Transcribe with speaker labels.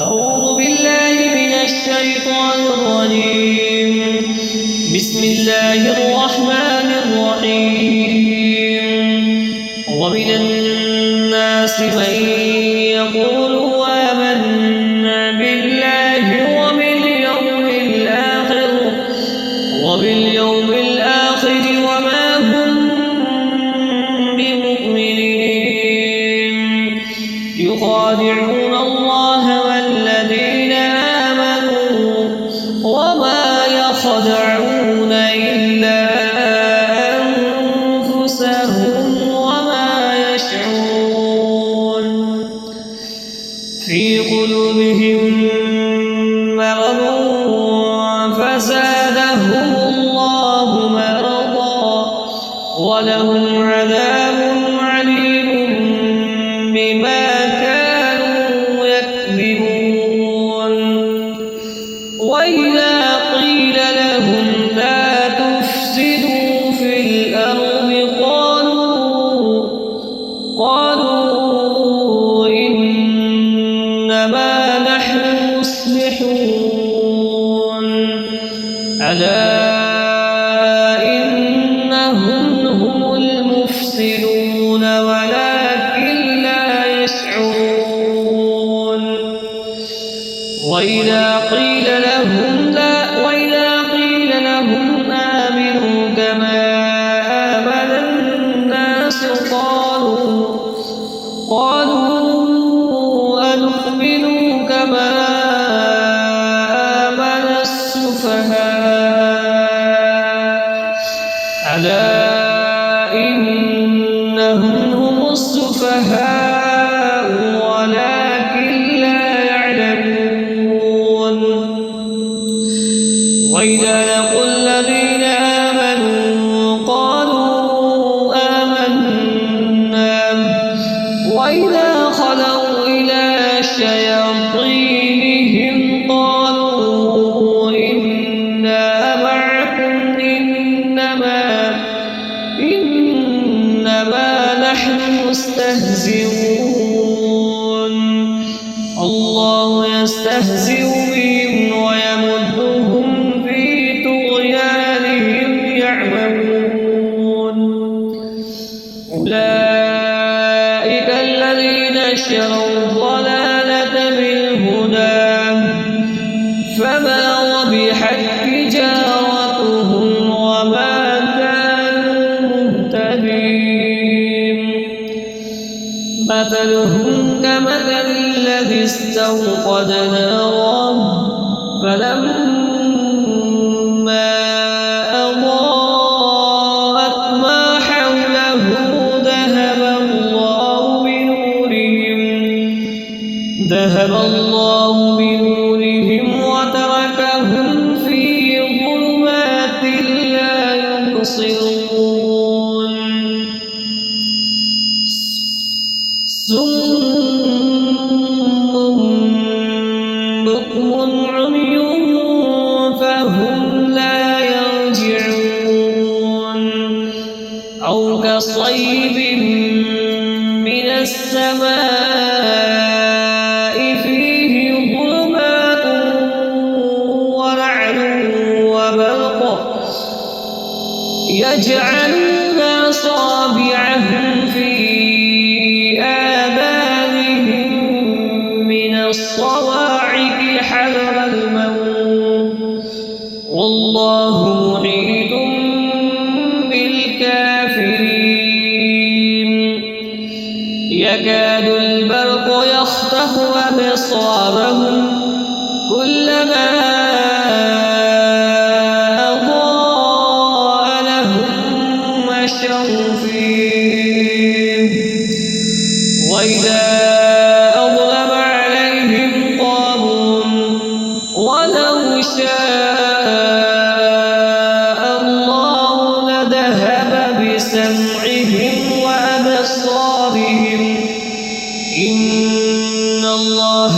Speaker 1: أعوذ بالله من الشيطان الرجيم. بسم الله الرحمن الرحيم. ومن الناس من يقول آمنا بالله وباليوم الآخر وما هم بمؤمنين يخادعون الله والذين آمنوا وما يخدعون إلا أنفسهم وما يشعرون. في قلوبهم مرض فزادهم الله مرضا ولهم عذاب عليم بما كانوا يكذبون. وإذا قيل لهم لا تفسدوا في الأرض قالوا إنما نحن مصلحون. ألا إنهم هم المفسدون ولكن لا يشعرون. وإذا قيل لهم آمنوا كما آمن الناس قالوا أنؤمن كما آمن السفهاء. ألا إنهم هم السفهاء ولكن لا يعلمون. وإذا لقوا الذين آمنوا قالوا آمنا وإذا خلوا إلى شياطينهم قالوا إنا معكم إنما نحن مستهزئون. الله يستهزئ بهم ويمدهم في طغيانهم يعمهون. أولئك الذين اشتروا الضلالة بالهدى فما ربحت تجارتهم وما كانوا مهتدين. مثلهم كمثل الذي استوقد نارا فلما أضاءت ما حوله ذهب الله بنورهم وتركهم في ظلمات لا يبصرون. صم بكم عمي فهم لا يرجعون. أو كصيب من السماء فيه ظلمات ورعد وبرق يجعلون أصابعهم في آذانهم من الصواعق حذر الموت والله محيط بالكافرين. يكاد البرق يخطف أبصارهم كلما أضاء لهم مشوا فيه وإذا أظلم عليهم قاموا ولو شاء الله لذهب بسمعهم وأبصارهم إن الله